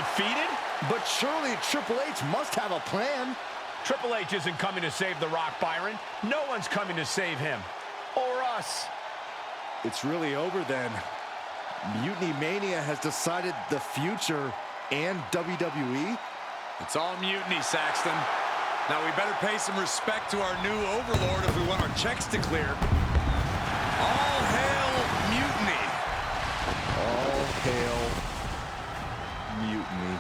defeated? But surely Triple H must have a plan. Triple H isn't coming to save The Rock, Byron. No one's coming to save him. Or us. It's really over then. Mutiny Mania has decided the future and WWE. It's all mutiny, Saxton. Now we better pay some respect to our new overlord if we want our checks to clear. All hail mutiny. All hail mutiny.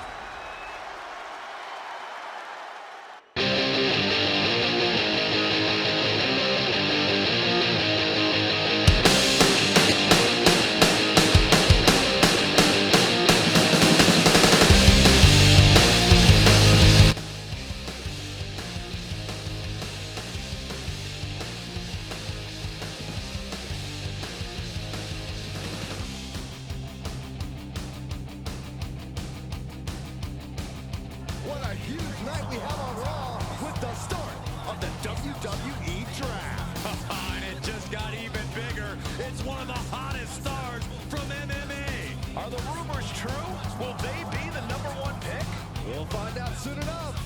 What a huge night we have on Raw with the start of the WWE Draft. And it just got even bigger. It's one of the hottest stars from MMA. Are the rumors true? Will they be the #1 pick? We'll find out soon enough.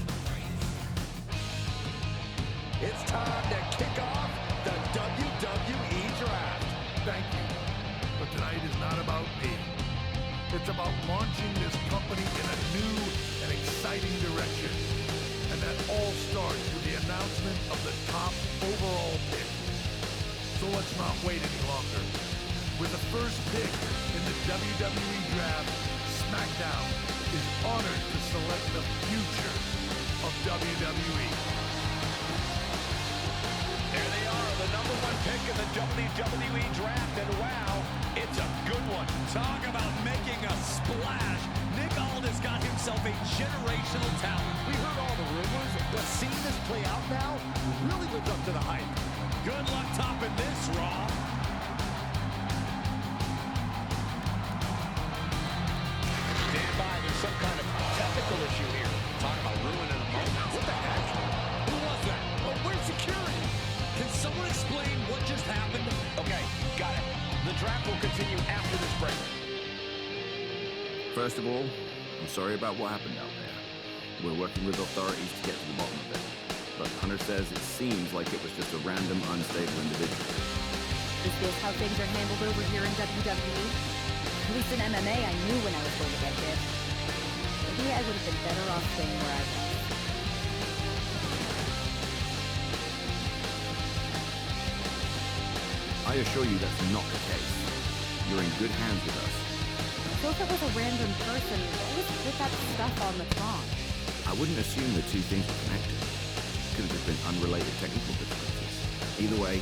It's time to kick off the WWE Draft. Thank you. But tonight is not about me. It's about launching this company in a new and exciting direction. And that all starts with the announcement of the top overall pick. So let's not wait any longer. With the first pick in the WWE Draft, SmackDown is honored to select the future of WWE. There they are, the #1 pick in the WWE Draft, and wow, it's a good one. Talk about making a splash. Nick Aldis got himself a generational talent. We heard all the rumors, but seeing this play out now really lives up to the hype. Good luck topping this, Raw. Stand by, there's some kind of technical issue here. Talk about ruining a moment. What the heck? Who was that? Oh, where's security? Can someone explain what just happened? Okay, got it. The draft will continue after this break. First of all, I'm sorry about what happened out there. We're working with authorities to get to the bottom of it. But Hunter says it seems like it was just a random, unstable individual. Is this how things are handled over here in WWE? At least in MMA, I knew when I was going to get this. Maybe I would have been better off staying where I was. I assure you that's not the case. You're in good hands with us. So if it was a random person, what was with that stuff on the Tron? I wouldn't assume the two things were connected. Could have just been unrelated technical difficulties. Either way,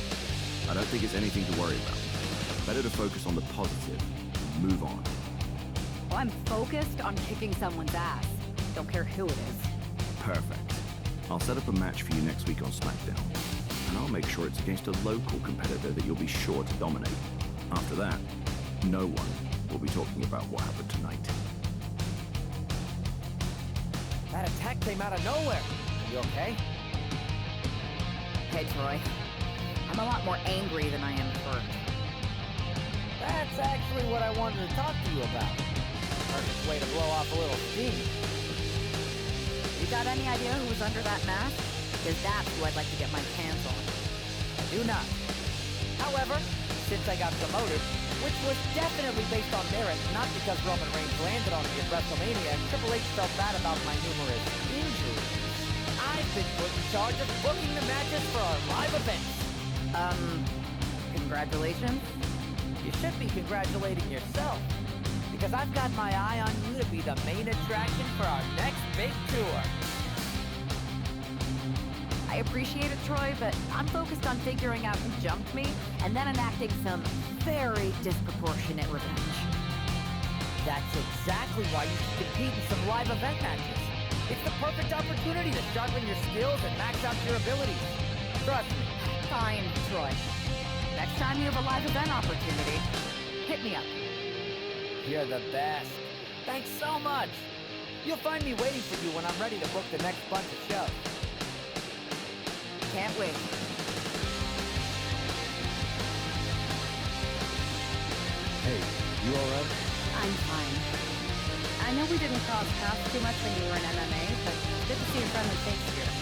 I don't think it's anything to worry about. Better to focus on the positive and move on. Well, I'm focused on kicking someone's ass. Don't care who it is. Perfect. I'll set up a match for you next week on SmackDown. And I'll make sure it's against a local competitor that you'll be sure to dominate. After that, no one will be talking about what happened tonight. That attack came out of nowhere. Are you okay? Hey, Troy. I'm a lot more angry than I am hurt. That's actually what I wanted to talk to you about. Perfect way to blow off a little steam. You got any idea who was under that mask? Because that's who I'd like to get my hands on. I do not. However, since I got promoted, which was definitely based on merit, not because Roman Reigns landed on me at WrestleMania and Triple H felt bad about my numerous injuries, I've been put in charge of booking the matches for our live events. Congratulations. You should be congratulating yourself, because I've got my eye on you to be the main attraction for our next big tour. I appreciate it, Troy, but I'm focused on figuring out who jumped me and then enacting some very disproportionate revenge. That's exactly why you should compete in some live event matches. It's the perfect opportunity to sharpen your skills and max out your abilities. Trust me. Fine, Troy. Next time you have a live event opportunity, hit me up. You're the best. Thanks so much. You'll find me waiting for you when I'm ready to book the next bunch of shows. Can't wait. Hey, you all right? I'm fine. I know we didn't cross paths too much when you were in MMA, but good to see a friendly face here.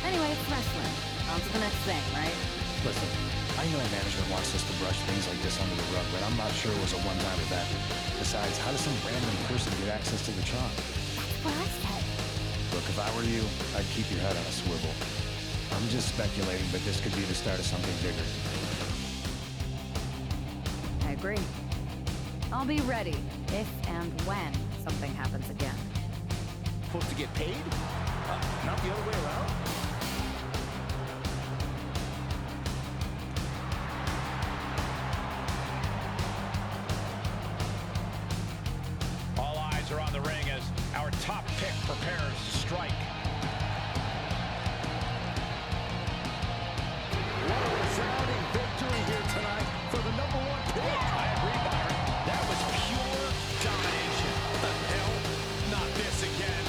Anyway, it's wrestling. On to the next thing, right? Listen, I know management wants us to brush things like this under the rug, but I'm not sure it was a one-time event. Besides, how does some random person get access to the trunk? That's what I said. Look, if I were you, I'd keep your head on a swivel. I'm just speculating, but this could be the start of something bigger. I agree. I'll be ready if and when something happens again. Supposed to get paid? Not the other way around? All eyes are on the ring as our top pick prepares to strike. What a resounding victory here tonight for the #1 pick. I agree, Byron. That was pure domination. What the hell? Not this again.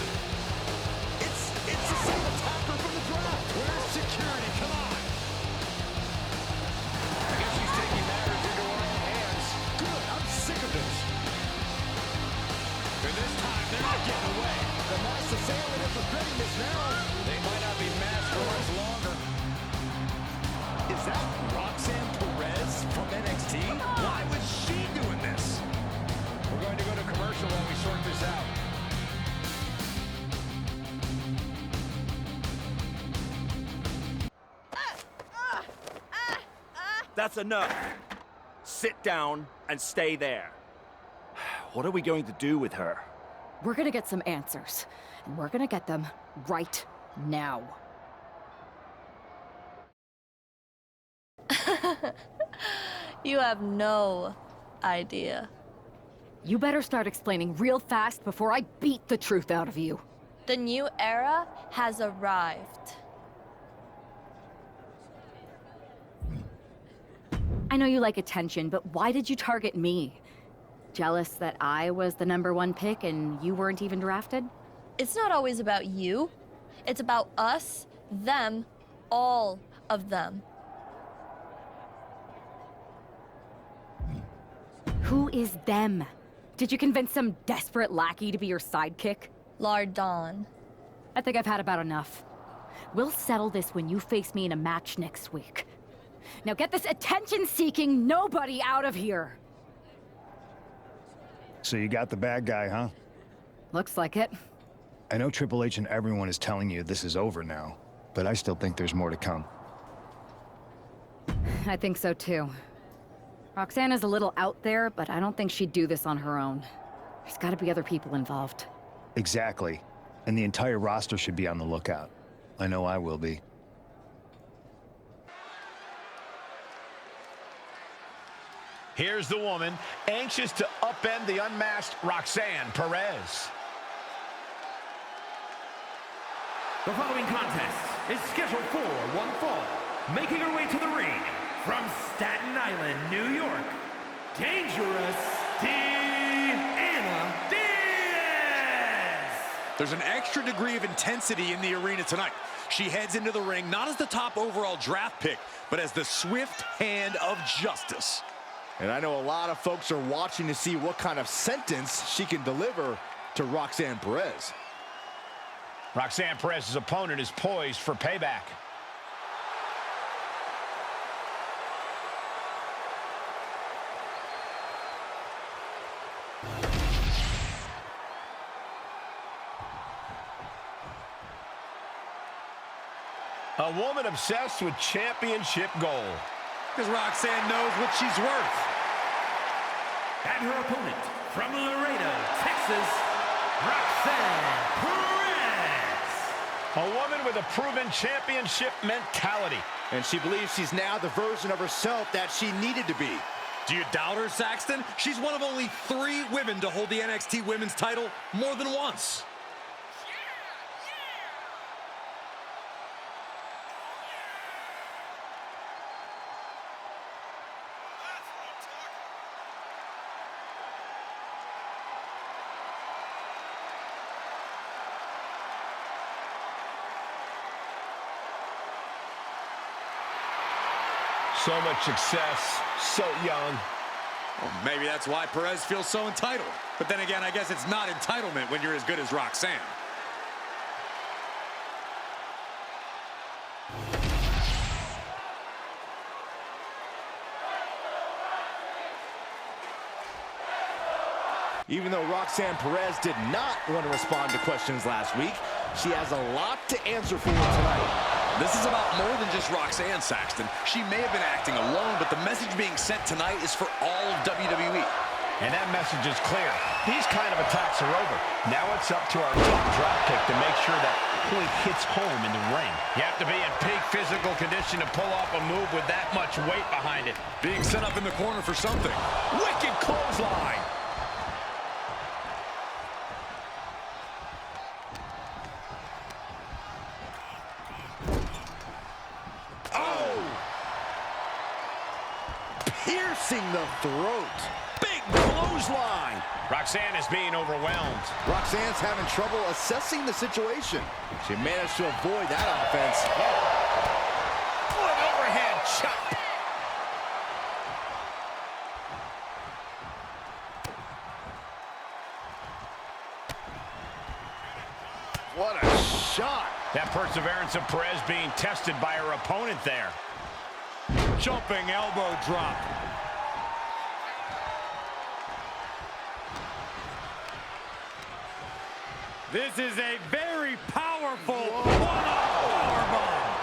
It's the same attacker from the draft. Where's security? Come on. I guess she's taking matters into her own hands. Good, I'm sick of this. And this time, they're not getting away. The masked assailant is regretting this now. They might not be masked for much longer. Is that Roxanne Perez from NXT? Why was she doing this? We're going to go to commercial while we sort this out. That's enough. Sit down and stay there. What are we going to do with her? We're gonna get some answers, and we're gonna get them right now. You have no idea. You better start explaining real fast before I beat the truth out of you. The new era has arrived. I know you like attention, but why did you target me? Jealous that I was the #1 pick and you weren't even drafted? It's not always about you. It's about us, them, all of them. Who is them? Did you convince some desperate lackey to be your sidekick? Lardon. I think I've had about enough. We'll settle this when you face me in a match next week. Now get this attention-seeking nobody out of here! So you got the bad guy, huh? Looks like it. I know Triple H and everyone is telling you this is over now, but I still think there's more to come. I think so too. Roxanne is a little out there, but I don't think she'd do this on her own. There's gotta be other people involved. Exactly. And the entire roster should be on the lookout. I know I will be. Here's the woman, anxious to upend the unmasked Roxanne Perez. The following contest is scheduled for one fall. Making her way to the ring from Staten Island, New York, Dangerous Deanna Diaz! There's an extra degree of intensity in the arena tonight. She heads into the ring not as the top overall draft pick, but as the swift hand of justice. And I know a lot of folks are watching to see what kind of sentence she can deliver to Roxanne Perez. Roxanne Perez's opponent is poised for payback. A woman obsessed with championship gold. Because Roxanne knows what she's worth. And her opponent from Laredo, Texas, Roxanne Perez! A woman with a proven championship mentality. And she believes she's now the version of herself that she needed to be. Do you doubt her, Saxton? She's one of only 3 women to hold the NXT Women's title more than once. So much success, so young. Well, maybe that's why Perez feels so entitled. But then again, I guess it's not entitlement when you're as good as Roxanne. Even though Roxanne Perez did not want to respond to questions last week, she has a lot to answer for tonight. This is about more than just Roxanne, Saxton. She may have been acting alone, but the message being sent tonight is for all of WWE. And that message is clear. These kind of attacks are over. Now it's up to our top drop kick to make sure that point hits home in the ring. You have to be in peak physical condition to pull off a move with that much weight behind it. Being set up in the corner for something. Wicked clothesline. Piercing the throat. Big clothesline. Roxanne is being overwhelmed. Roxanne's having trouble assessing the situation. She managed to avoid that offense. What an overhead chop. What a shot. That perseverance of Perez being tested by her opponent there. Jumping elbow drop. This is a very powerful powerbomb.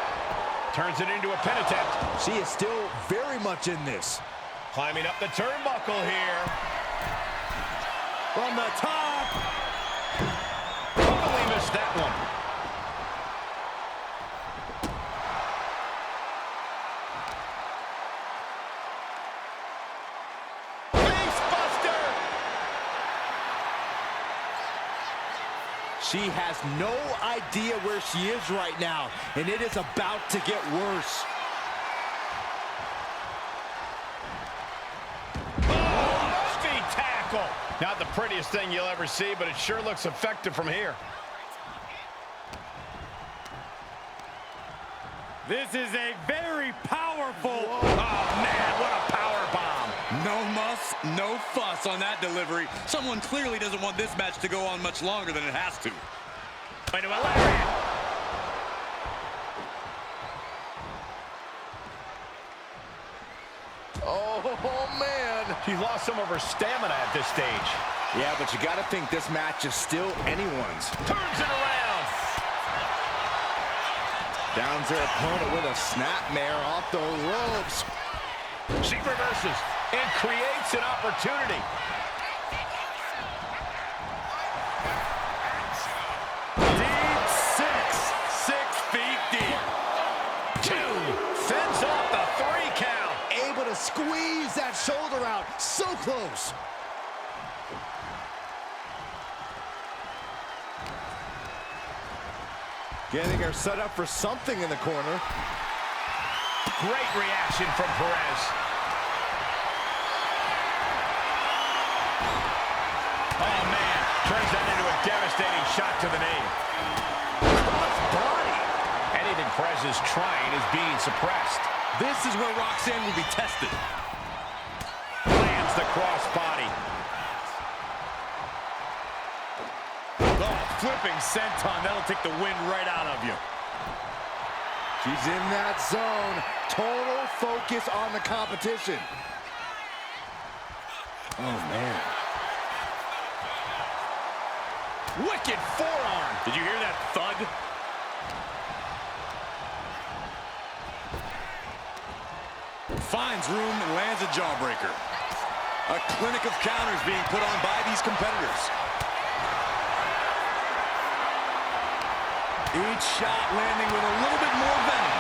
Turns it into a pin attempt. She is still very much in this. Climbing up the turnbuckle here. From the top. Totally missed that one. She has no idea where she is right now, and it is about to get worse. Oh, feet tackle. Not the prettiest thing you'll ever see, but it sure looks effective from here. This is a very powerful... Oh, man, what a power bomb. No muss, no fuss on that delivery. Someone clearly doesn't want this match to go on much longer than it has to. Into a lariat. Oh, man. She's lost some of her stamina at this stage. Yeah, but you got to think this match is still anyone's. Turns it around. Downs her opponent with a snapmare off the ropes. She reverses and creates an opportunity. Deep six. 6 feet deep. 2. Fends off the 3 count. Able to squeeze that shoulder out. So close. Getting her set up for something in the corner. Great reaction from Perez. Oh, man. Turns that into a devastating shot to the knee. Cross body. Anything Perez is trying is being suppressed. This is where Roxanne will be tested. Lands the cross body. Oh, flipping senton. That'll take the wind right out of you. She's in that zone. Total focus on the competition. Oh, man. Wicked forearm. Did you hear that thud? Finds room and lands a jawbreaker. A clinic of counters being put on by these competitors. Each shot landing with a little bit more venom.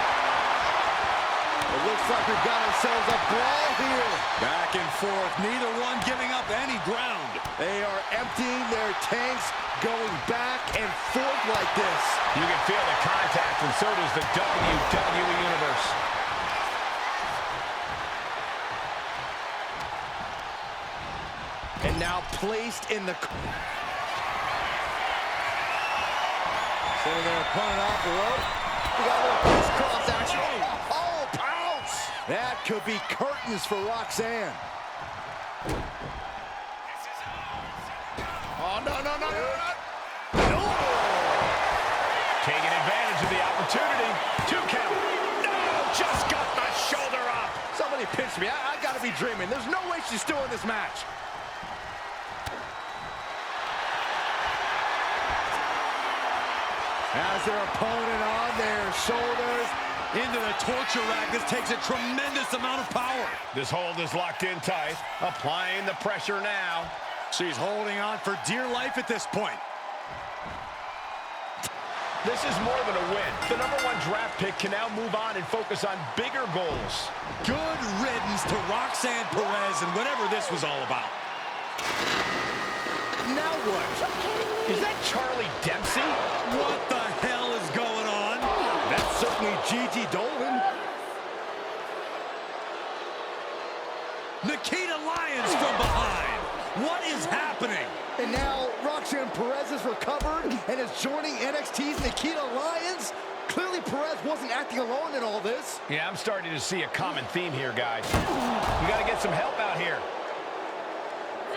It looks like we've got ourselves a brawl here. Back and forth, neither one giving up any ground. They are emptying their tanks, going back and forth like this. You can feel the contact, and so does the WWE Universe. And now placed in the... Sending their opponent off the rope. We got a little crisscross action. Oh, pounce! That could be curtains for Roxanne. Oh, no, no, no, no, no. Taking advantage of the opportunity. 2 count. No, just got the shoulder up. Somebody pinch me. I gotta be dreaming. There's no way she's still in this match. As their opponent on their shoulders. Into the torture rack. This takes a tremendous amount of power. This hold is locked in tight. Applying the pressure now. She's holding on for dear life at this point. This is more than a win. The #1 draft pick can now move on and focus on bigger goals. Good riddance to Roxanne Perez and whatever this was all about. Now what? Is that Charlie Dempsey? What the hell is going on? That's certainly Gigi Dolan. Nikita Lyons from behind. What is happening? And now Roxanne Perez is recovered and is joining NXT's Nikita Lyons. Clearly Perez wasn't acting alone in all this. Yeah, I'm starting to see a common theme here, guys. You got to get some help out here.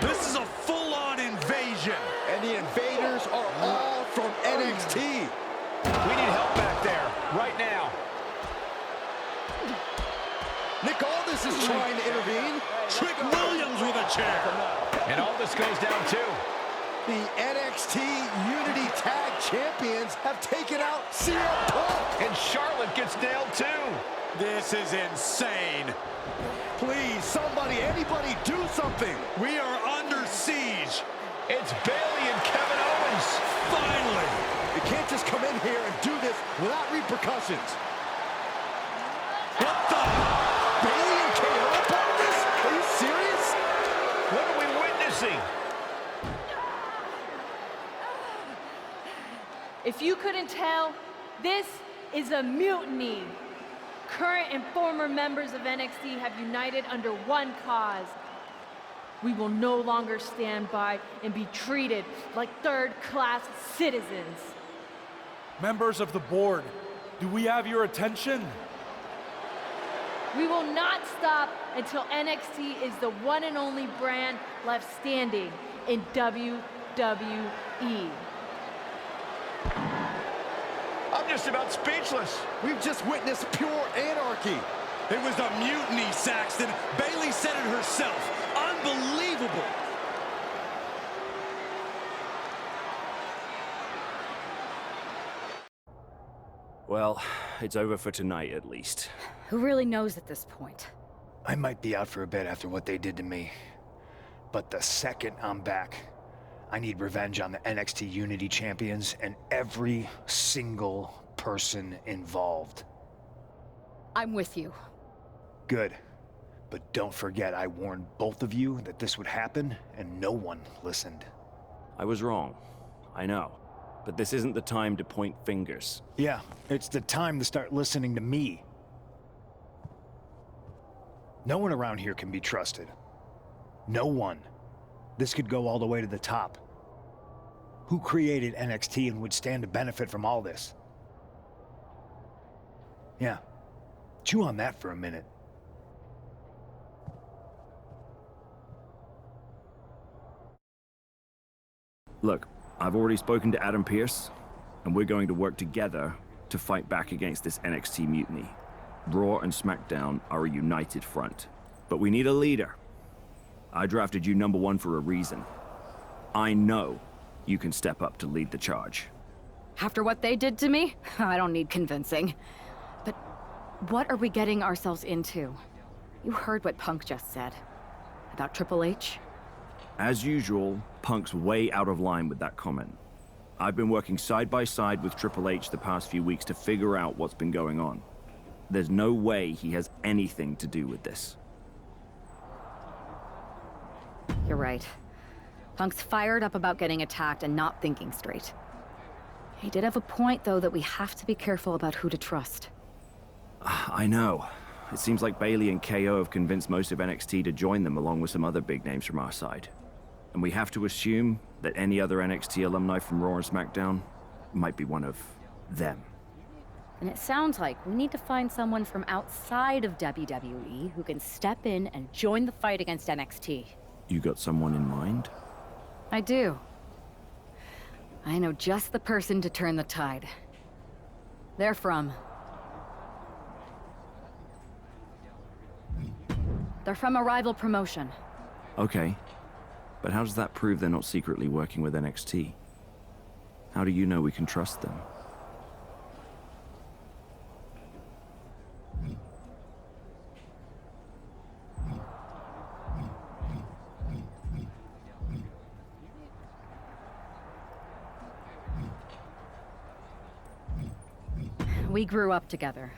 This is a full-on invasion. And the invaders are all from NXT. We need help back there, right now. Nick Aldis is trying to intervene. Trick Williams with a chair. And all this goes down, too. The NXT Unity Tag Champions have taken out CM Punk. And Charlotte gets nailed, too. This is insane. Please, somebody, anybody, do something. We are under siege. It's Bayley and Kevin Owens. Finally. You can't just come in here and do this without repercussions. What the? Bayley and KO are part of this? Are you serious? What are we witnessing? If you couldn't tell, this is a mutiny. Current and former members of NXT have united under one cause. We will no longer stand by and be treated like third-class citizens. Members of the board, do we have your attention? We will not stop until NXT is the one and only brand left standing in WWE. I'm just about speechless. We've just witnessed pure anarchy. It was a mutiny, Saxton. Bayley said it herself. Unbelievable. Well, it's over for tonight at least. Who really knows at this point? I might be out for a bit after what they did to me. But the second I'm back, I need revenge on the NXT Unity Champions and every single person involved. I'm with you. Good. But don't forget I warned both of you that this would happen, and no one listened. I was wrong. I know. But this isn't the time to point fingers. Yeah, it's the time to start listening to me. No one around here can be trusted. No one. This could go all the way to the top. Who created NXT and would stand to benefit from all this? Yeah. Chew on that for a minute. Look, I've already spoken to Adam Pearce, and we're going to work together to fight back against this NXT mutiny. Raw and SmackDown are a united front. But we need a leader. I drafted you #1 for a reason. I know you can step up to lead the charge. After what they did to me, I don't need convincing. But what are we getting ourselves into? You heard what Punk just said. About Triple H? As usual, Punk's way out of line with that comment. I've been working side by side with Triple H the past few weeks to figure out what's been going on. There's no way he has anything to do with this. You're right. Punk's fired up about getting attacked and not thinking straight. He did have a point, though, that we have to be careful about who to trust. I know. It seems like Bayley and KO have convinced most of NXT to join them along with some other big names from our side. And we have to assume that any other NXT alumni from Raw and SmackDown might be one of them. And it sounds like we need to find someone from outside of WWE who can step in and join the fight against NXT. You got someone in mind? I do. I know just the person to turn the tide. They're from a rival promotion. Okay. But how does that prove they're not secretly working with NXT? How do you know we can trust them? We grew up together.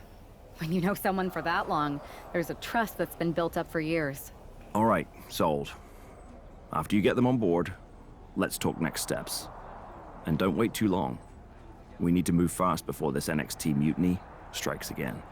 When you know someone for that long, there's a trust that's been built up for years. All right, sold. After you get them on board, let's talk next steps. And don't wait too long. We need to move fast before this NXT mutiny strikes again.